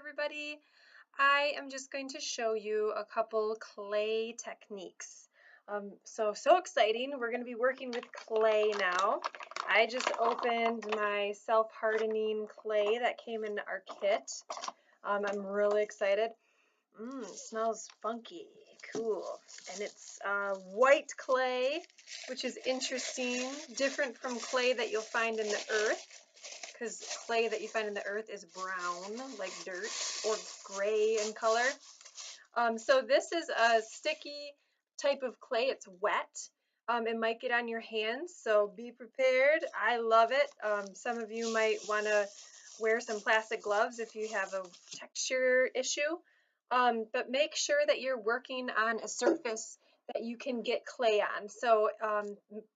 everybody. I am just going to show you a couple clay techniques. So exciting. We're going to be working with clay now. I just opened my self-hardening clay that came in our kit. I'm really excited. It smells funky, cool. And it's white clay, which is interesting, different from clay that you'll find in the earth, because clay that you find in the earth is brown, like dirt, or gray in color. So this is a sticky type of clay. It's wet. It might get on your hands, so be prepared. I love it. Some of you might want to wear some plastic gloves if you have a texture issue. But make sure that you're working on a surface that you can get clay on. So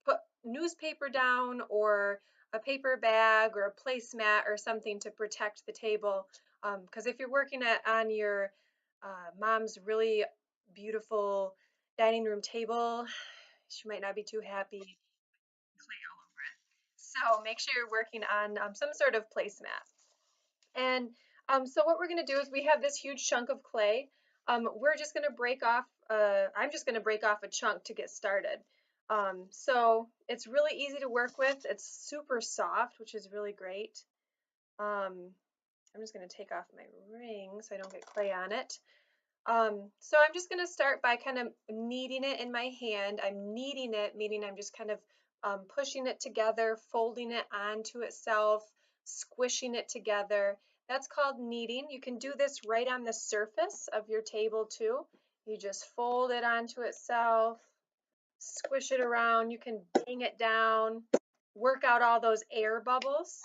put newspaper down, or a paper bag, or a placemat, or something to protect the table. Because if you're working on your mom's really beautiful dining room table, she might not be too happy. Clay all over it. So make sure you're working on some sort of placemat. And so what we're going to do is we have this huge chunk of clay. We're just going to break off, I'm just going to break off a chunk to get started. So it's really easy to work with. It's super soft, which is really great. I'm just going to take off my ring so I don't get clay on it. So I'm just going to start by kind of kneading it in my hand. I'm kneading it, meaning I'm just kind of pushing it together, folding it onto itself, squishing it together. That's called kneading. You can do this right on the surface of your table too. You just fold it onto itself, squish it around. You can bang it down, work out all those air bubbles.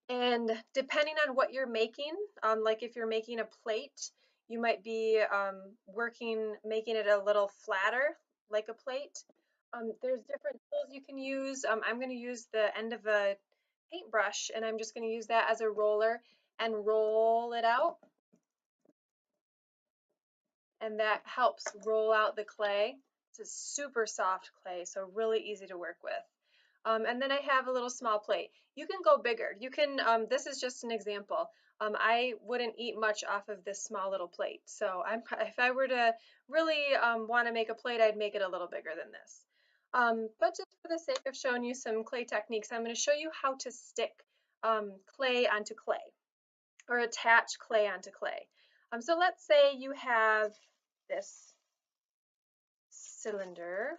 And depending on what you're making, like if you're making a plate, you might be making it a little flatter, like a plate. There's different tools you can use. I'm going to use the end of a paintbrush, and I'm just going to use that as a roller and roll it out. And that helps roll out the clay. It's a super soft clay, so really easy to work with. And then I have a little small plate. You can go bigger. You can, this is just an example. I wouldn't eat much off of this small little plate. So if I were to really want to make a plate, I'd make it a little bigger than this. But just for the sake of showing you some clay techniques, I'm going to show you how to stick clay onto clay, or attach clay onto clay. So let's say you have this cylinder.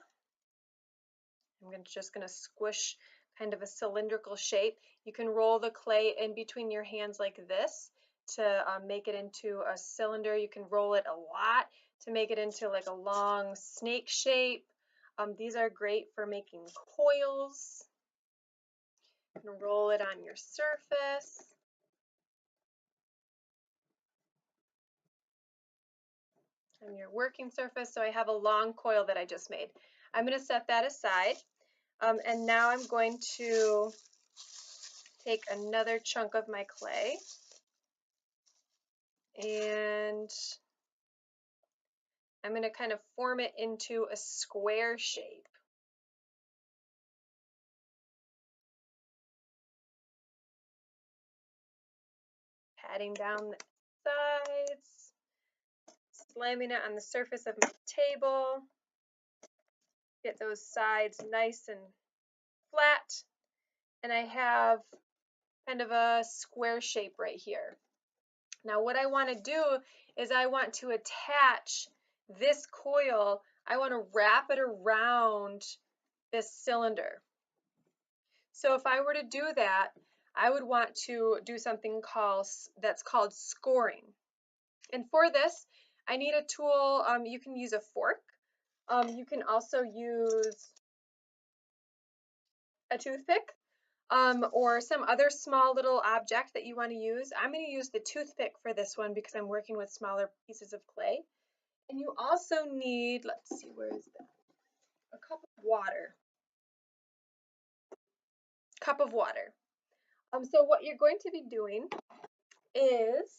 Just going to squish kind of a cylindrical shape. You can roll the clay in between your hands like this to make it into a cylinder. You can roll it a lot to make it into like a long snake shape. These are great for making coils. You can roll it on your surface. On your working surface. So I have a long coil that I just made. I'm going to set that aside. And now I'm going to take another chunk of my clay, and I'm going to kind of form it into a square shape. Patting down the sides, slamming it on the surface of my table. Get those sides nice and flat. And I have kind of a square shape right here. Now what I want to do is I want to attach this coil. I want to wrap it around this cylinder. So if I were to do that, I would want to do something that's called scoring. And for this, I need a tool. You can use a fork. You can also use a toothpick, or some other small little object that you want to use. I'm going to use the toothpick for this one because I'm working with smaller pieces of clay. And you also need, let's see, where is that? A cup of water. Cup of water. So what you're going to be doing is,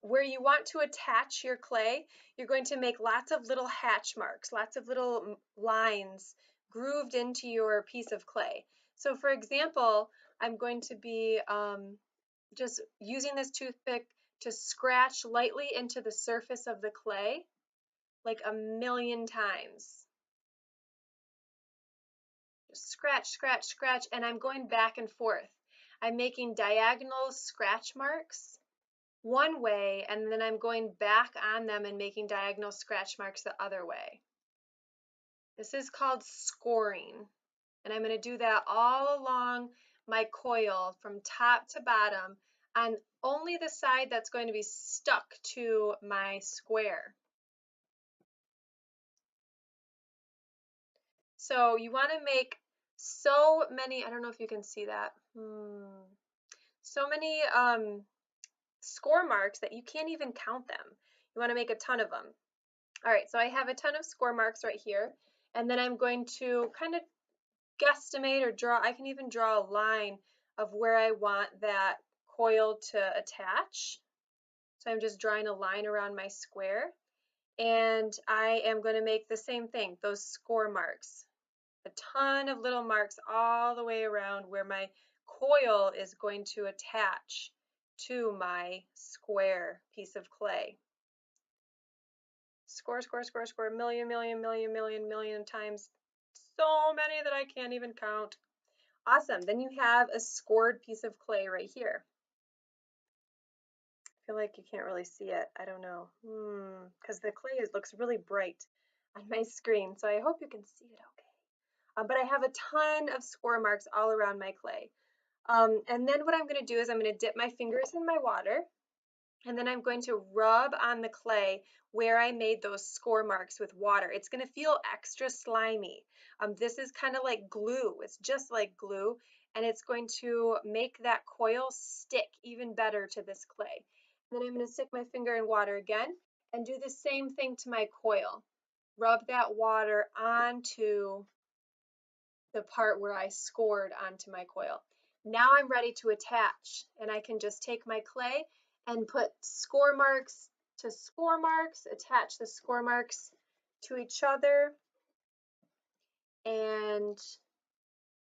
where you want to attach your clay, you're going to make lots of little hatch marks, lots of little lines grooved into your piece of clay. So for example, I'm going to be just using this toothpick to scratch lightly into the surface of the clay like a million times. Just scratch, scratch, scratch, and I'm going back and forth. I'm making diagonal scratch marks one way, and then I'm going back on them and making diagonal scratch marks the other way. This is called scoring, and I'm going to do that all along my coil from top to bottom on only the side that's going to be stuck to my square. So you want to make so many, I don't know if you can see that, so many score marks that you can't even count them. You want to make a ton of them. All right, so I have a ton of score marks right here, and then I'm going to kind of guesstimate or draw, I can even draw a line of where I want that coil to attach. So I'm just drawing a line around my square, and I am going to make the same thing, those score marks. A ton of little marks all the way around where my coil is going to attach to my square piece of clay. Score, score, score, score, million, million, million, million, million times. So many that I can't even count. Awesome. Then you have a scored piece of clay right here. I feel like you can't really see it. I don't know. Because the clay looks really bright on my screen, so I hope you can see it okay. But I have a ton of score marks all around my clay. And then what I'm going to do is I'm going to dip my fingers in my water, and then I'm going to rub on the clay where I made those score marks with water. It's going to feel extra slimy. This is kind of like glue. It's just like glue, and it's going to make that coil stick even better to this clay. And then I'm going to stick my finger in water again and do the same thing to my coil. Rub that water onto the part where I scored onto my coil. Now I'm ready to attach, and I can just take my clay and put score marks to score marks, attach the score marks to each other, and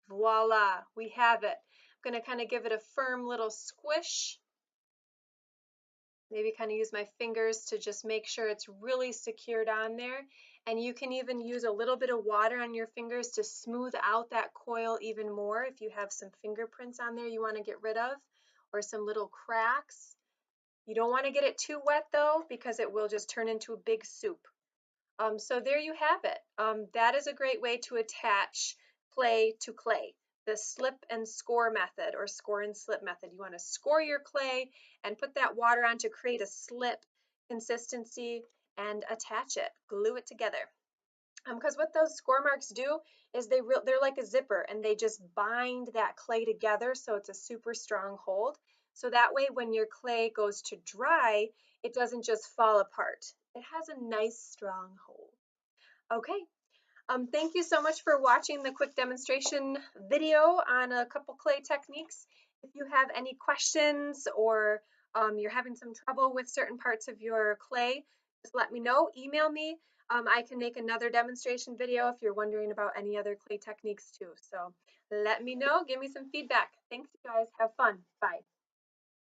voila, we have it. I'm going to kind of give it a firm little squish. Maybe kind of use my fingers to just make sure it's really secured on there. And you can even use a little bit of water on your fingers to smooth out that coil even more if you have some fingerprints on there you want to get rid of, or some little cracks. You don't want to get it too wet though, because it will just turn into a big soup. So there you have it. That is a great way to attach clay to clay. The slip and score method, or score and slip method. You want to score your clay and put that water on to create a slip consistency and attach it, glue it together. Because what those score marks do is they're like a zipper, and they just bind that clay together so it's a super strong hold. So that way when your clay goes to dry, it doesn't just fall apart. It has a nice strong hold. Okay, thank you so much for watching the quick demonstration video on a couple clay techniques. If you have any questions, or you're having some trouble with certain parts of your clay, just let me know. Email me. I can make another demonstration video if you're wondering about any other clay techniques too. So let me know. Give me some feedback. Thanks, you guys. Have fun. Bye.